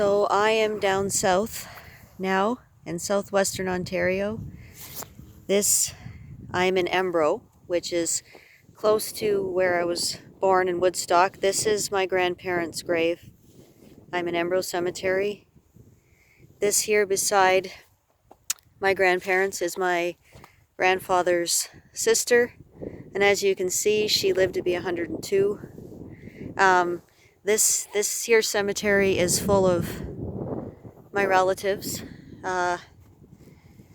So I am down south now in southwestern Ontario. I'm in Embro, which is close to where I was born in Woodstock. This is my grandparents' grave. I'm in Embro Cemetery. This here beside my grandparents is my grandfather's sister, and as you can see, she lived to be 102. This here cemetery is full of my relatives, and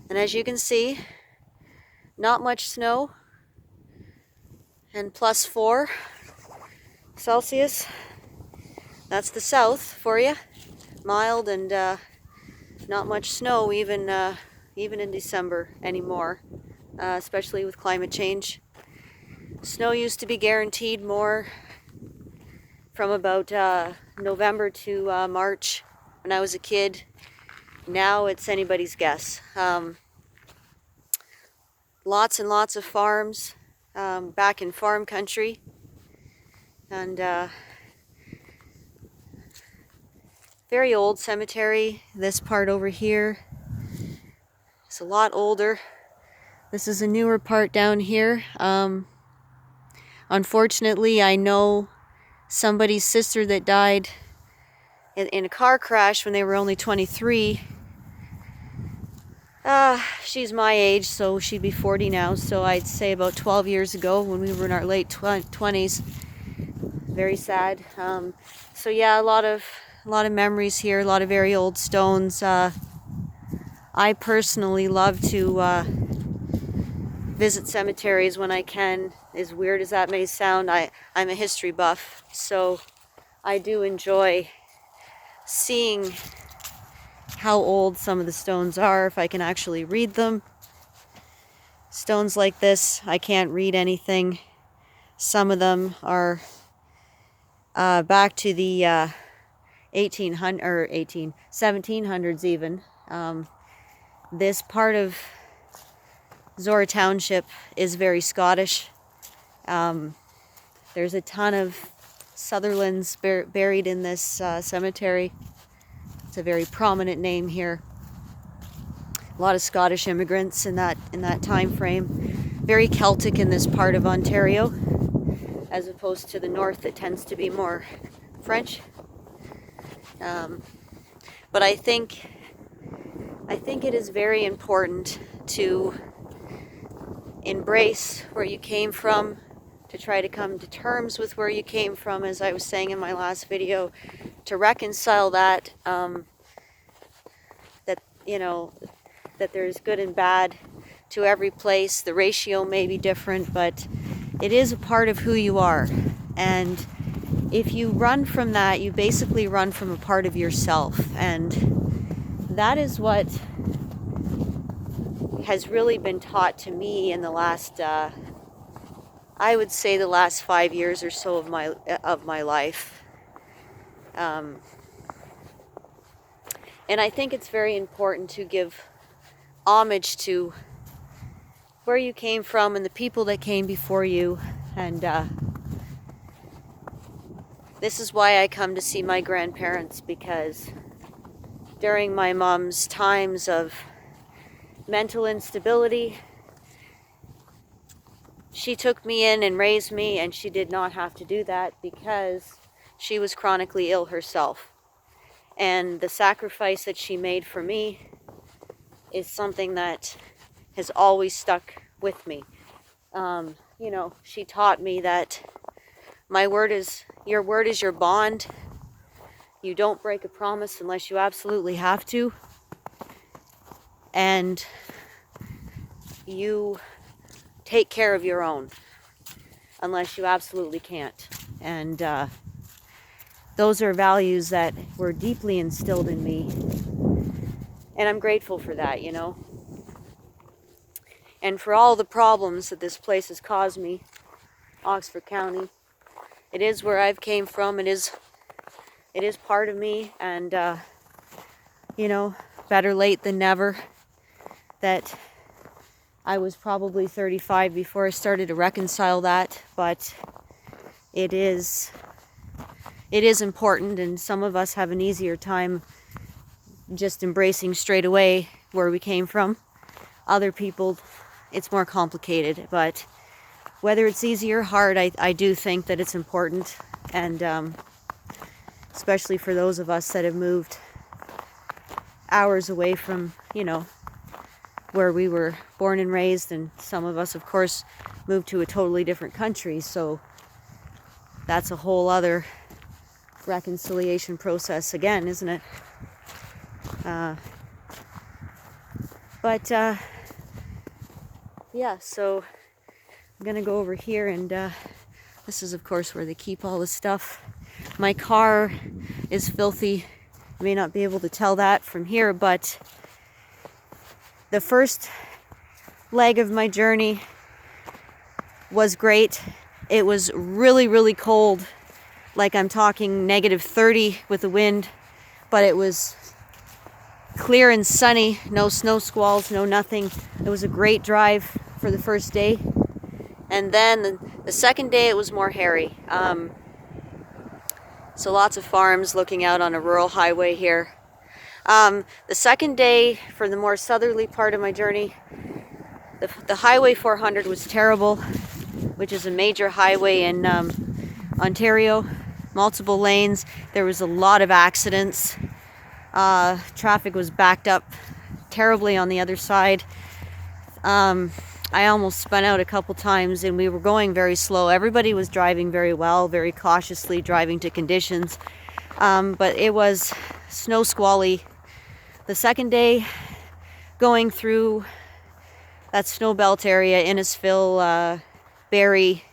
as you can see, not much snow, and +4 Celsius. That's the south for you. Mild and not much snow even in December anymore, especially with climate change. Snow used to be guaranteed more from about November to March when I was a kid. Now it's anybody's guess. Lots and lots of farms back in farm country, and very old cemetery. This part over here is a lot older. This is a newer part down here. Unfortunately, I know somebody's sister that died in a car crash when they were only 23. She's my age, so she'd be 40 now, so I'd say about 12 years ago when we were in our late 20s. Very sad. So yeah, a lot of memories here, a lot of very old stones. I personally love to visit cemeteries when I can. As weird as that may sound, I'm a history buff, so I do enjoy seeing how old some of the stones are, if I can actually read them. Stones like this, I can't read anything. Some of them are back to the 1700s even. This part of Zora Township is very Scottish. There's a ton of Sutherlands buried in this cemetery. It's a very prominent name here. A lot of Scottish immigrants in that time frame. Very Celtic in this part of Ontario, as opposed to the north that tends to be more French. But I think it is very important to embrace where you came from, to try to come to terms with where you came from, as I was saying in my last video, to reconcile that, that there's good and bad to every place. The ratio may be different, but it is a part of who you are. And if you run from that, you basically run from a part of yourself. And that is what has really been taught to me in the last, I would say the last 5 years or so of my life. And I think it's very important to give homage to where you came from and the people that came before you. And this is why I come to see my grandparents, because during my mom's times of mental instability, she took me in and raised me, and she did not have to do that because she was chronically ill herself. And the sacrifice that she made for me is something that has always stuck with me. She taught me that your word is your bond. You don't break a promise unless you absolutely have to. And you take care of your own unless you absolutely can't. And those are values that were deeply instilled in me. And I'm grateful for that, And for all the problems that this place has caused me, Oxford County. It is where I've came from. It is part of me. And, better late than never. That I was probably 35 before I started to reconcile that. But it it is important, and some of us have an easier time just embracing straight away where we came from. Other people, it's more complicated, but whether it's easy or hard, I do think that it's important, and especially for those of us that have moved hours away from, you know, where we were born and raised, and some of us, of course, moved to a totally different country, so that's a whole other reconciliation process again, isn't it? Yeah, so I'm gonna go over here, and this is of course where they keep all the stuff. My car is filthy. I may not be able to tell that from here, but the first leg of my journey was great. It was really, really cold, like I'm talking -30 with the wind, but it was clear and sunny, no snow squalls, no nothing. It was a great drive for the first day. And then the second day it was more hairy. So lots of farms looking out on a rural highway here. The second day, for the more southerly part of my journey, the Highway 400 was terrible, which is a major highway in Ontario. Multiple lanes. There was a lot of accidents. Traffic was backed up terribly on the other side. I almost spun out a couple times, and we were going very slow. Everybody was driving very well, very cautiously, driving to conditions. But it was snow squally. The second day, going through that snow belt area, Innisfil, Barrie,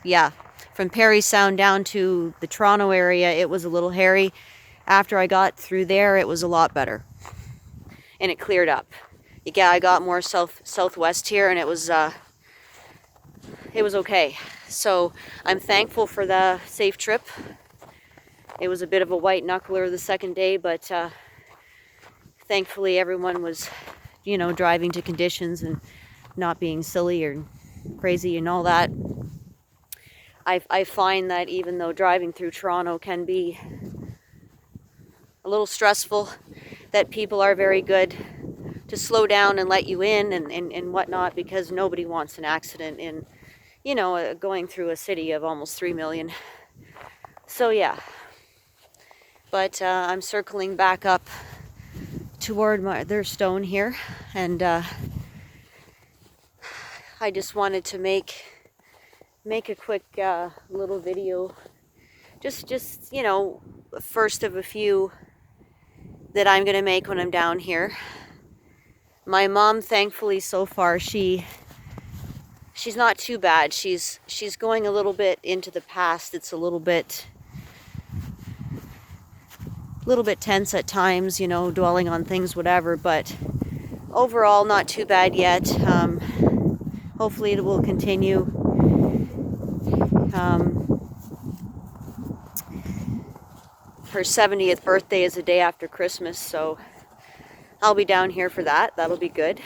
yeah, from Parry Sound down to the Toronto area, it was a little hairy. After I got through there, it was a lot better, and it cleared up. Yeah, I got more southwest here, and it was okay. So I'm thankful for the safe trip. It was a bit of a white knuckler the second day, but thankfully everyone was, you know, driving to conditions and not being silly or crazy and all that. I find that even though driving through Toronto can be a little stressful, that people are very good to slow down and let you in and whatnot, because nobody wants an accident in, you know, going through a city of almost 3 million. So yeah, but I'm circling back up toward their stone here, and I just wanted to make a quick little video, just you know, first of a few that I'm gonna make when I'm down here. My mom, thankfully, so far she's not too bad. She's going a little bit into the past. It's a little bit tense at times, you know, dwelling on things, whatever, but overall not too bad yet. Hopefully it will continue. Her 70th birthday is the day after Christmas, so I'll be down here for that. That'll be good.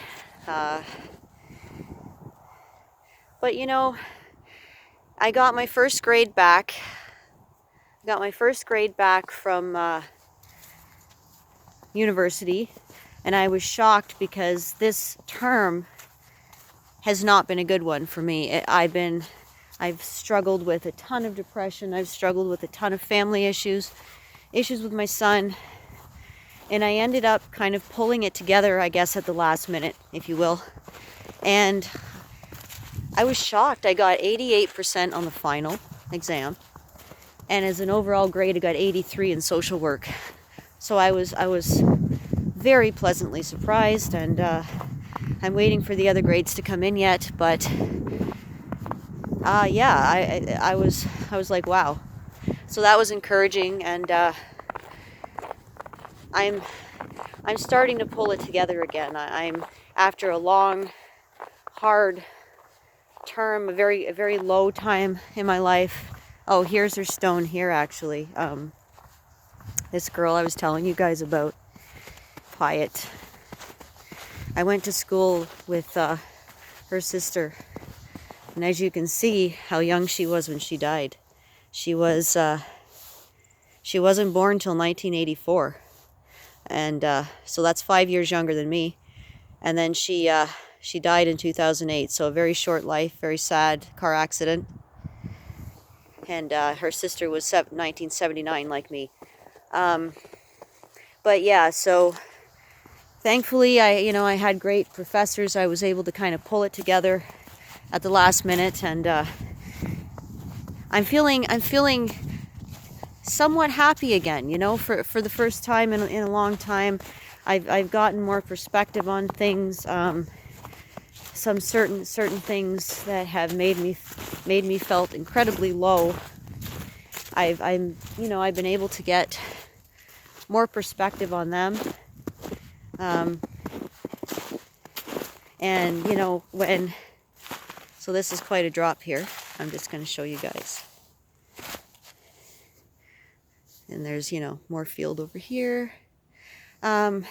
But you know, I got my first grade back. From university, and I was shocked because this term has not been a good one for me. I've struggled with a ton of depression. I've struggled with a ton of family issues with my son, and I ended up kind of pulling it together, I guess, at the last minute, if you will. And I was shocked. I got 88% on the final exam, and as an overall grade, I got 83 in social work. So I was very pleasantly surprised, and I'm waiting for the other grades to come in yet, but yeah, I was like, wow. So that was encouraging, and I'm starting to pull it together again. I'm after a long, hard term, a very low time in my life. Oh, here's her stone here, actually. This girl I was telling you guys about, Hyatt. I went to school with her sister, And as you can see how young she was when she died. She wasn't born till 1984. And so that's 5 years younger than me. And then she died in 2008. So a very short life, very sad car accident. And her sister was 1979 like me. But yeah, so thankfully I had great professors. I was able to kind of pull it together at the last minute, and I'm feeling somewhat happy again, for the first time in a long time. I've gotten more perspective on things, some certain things that have made me felt incredibly low. I've been able to get more perspective on them. And so this is quite a drop here. I'm just going to show you guys. And there's, more field over here. But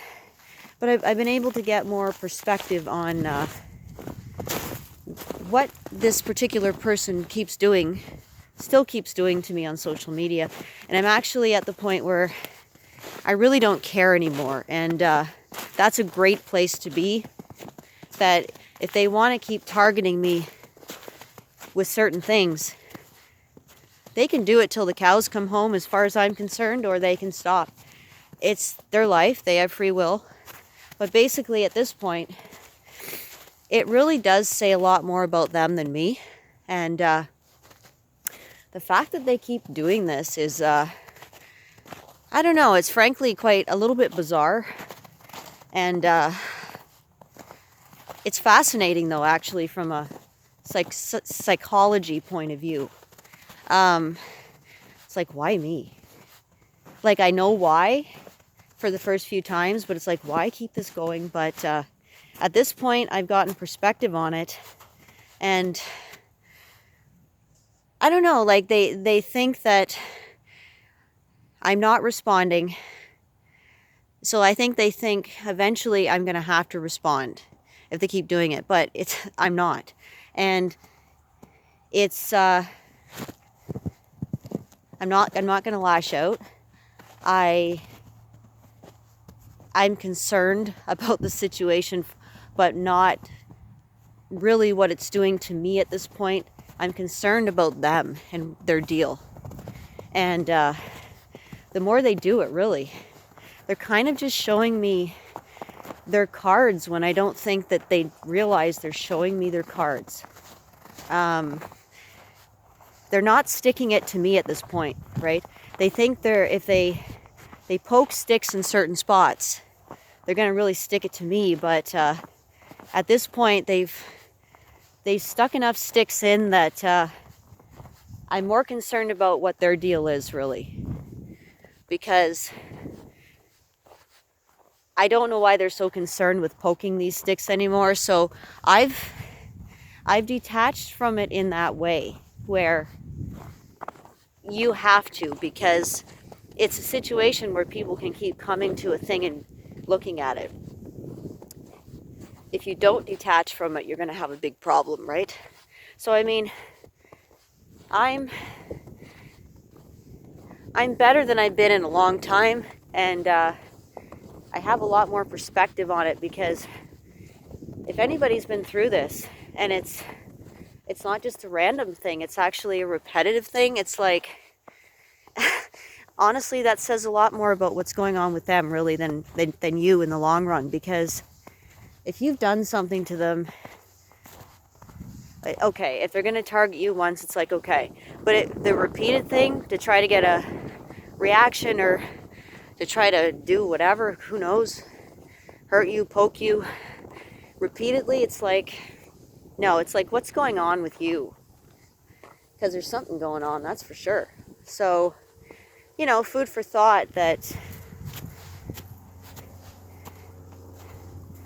I've been able to get more perspective on what this particular person still keeps doing to me on social media. And I'm actually at the point where I really don't care anymore. And that's a great place to be. That if they want to keep targeting me with certain things, they can do it till the cows come home, as far as I'm concerned, or they can stop. It's their life. They have free will. But basically at this point, it really does say a lot more about them than me. And the fact that they keep doing this is, I don't know, it's frankly quite a little bit bizarre. And it's fascinating, though, actually, from a psychology point of view. It's like, why me? Like, I know why for the first few times, but it's like, why keep this going? But at this point, I've gotten perspective on it. And I don't know, like, they think that I'm not responding. So I think they think eventually I'm going to have to respond if they keep doing it, but I'm not. And it's I'm not going to lash out. I'm concerned about the situation, but not really what it's doing to me at this point. I'm concerned about them and their deal. And the more they do it, really, they're kind of just showing me their cards when I don't think that they realize they're showing me their cards. They're not sticking it to me at this point, right? They think if they poke sticks in certain spots, they're going to really stick it to me. But at this point, they've stuck enough sticks in that I'm more concerned about what their deal is, really. Because I don't know why they're so concerned with poking these sticks anymore. So I've detached from it in that way, where you have to, because it's a situation where people can keep coming to a thing and looking at it. If you don't detach from it, you're going to have a big problem, right? So I mean, I'm better than I've been in a long time, and I have a lot more perspective on it, because if anybody's been through this, and it's not just a random thing, it's actually a repetitive thing. It's like, honestly, that says a lot more about what's going on with them, really, than you in the long run. Because if you've done something to them, okay, if they're going to target you once, it's like, okay. But the repeated thing, to try to get a reaction, or to try to do whatever, who knows, hurt you, poke you repeatedly, it's like, no, it's like, what's going on with you? Because there's something going on, that's for sure. So, food for thought, that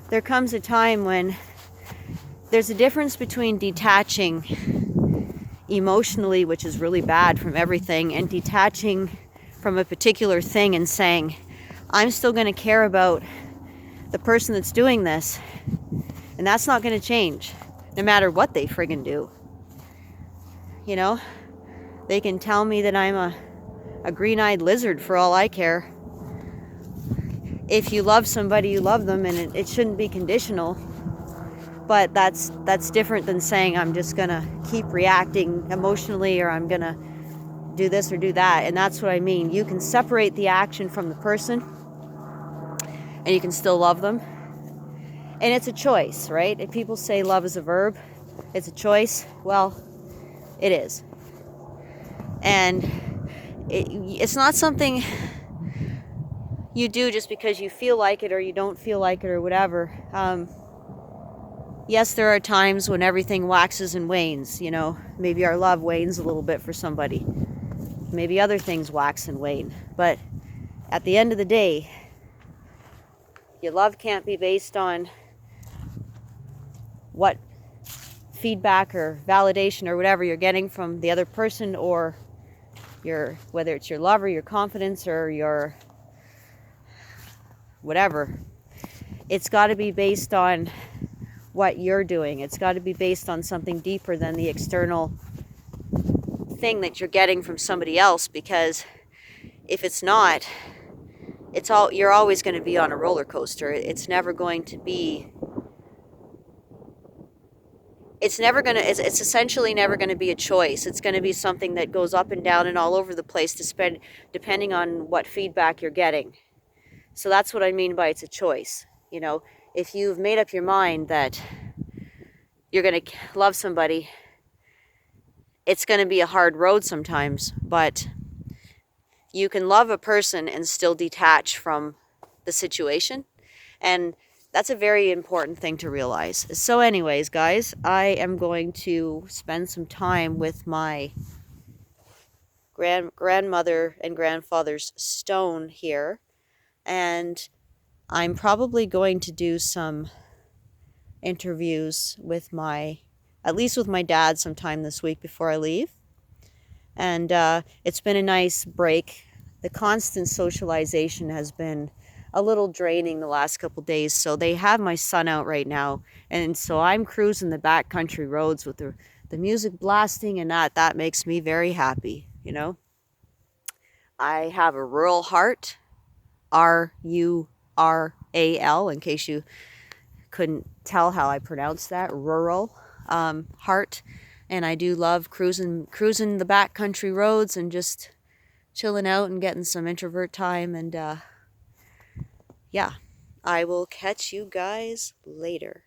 there comes a time when there's a difference between detaching emotionally, which is really bad, from everything, and detaching from a particular thing and saying, I'm still going to care about the person that's doing this, and that's not going to change no matter what they friggin' do. you know. They can tell me that I'm a green-eyed lizard for all I care. If you love somebody, you love them, and it shouldn't be conditional. But that's different than saying I'm just gonna keep reacting emotionally, or I'm gonna do this or do that. And that's what I mean. You can separate the action from the person, and you can still love them. And it's a choice, right? If people say love is a verb, it's a choice. Well, it is. And it's not something you do just because you feel like it or you don't feel like it or whatever. Yes, there are times when everything waxes and wanes, you know. Maybe our love wanes a little bit for somebody. Maybe other things wax and wane. But at the end of the day, your love can't be based on what feedback or validation or whatever you're getting from the other person, or whether it's your love or your confidence or your whatever. It's got to be based on what you're doing. It's got to be based on something deeper than the external thing that you're getting from somebody else, because if it's not, you're always going to be on a roller coaster. It's essentially never going to be a choice. It's going to be something that goes up and down and all over the place depending on what feedback you're getting. So that's what I mean by it's a choice. You know, if you've made up your mind that you're going to love somebody, it's going to be a hard road sometimes, but you can love a person and still detach from the situation. And that's a very important thing to realize. So anyways, guys, I am going to spend some time with my grandmother and grandfather's stone here. And I'm probably going to do some interviews at least with my dad sometime this week before I leave. And it's been a nice break. The constant socialization has been a little draining the last couple days. So they have my son out right now. And so I'm cruising the backcountry roads with the music blasting, and that makes me very happy, you know. I have a rural heart, Rural, in case you couldn't tell how I pronounced that, rural heart. And I do love cruising the backcountry roads and just chilling out and getting some introvert time. And yeah, I will catch you guys later.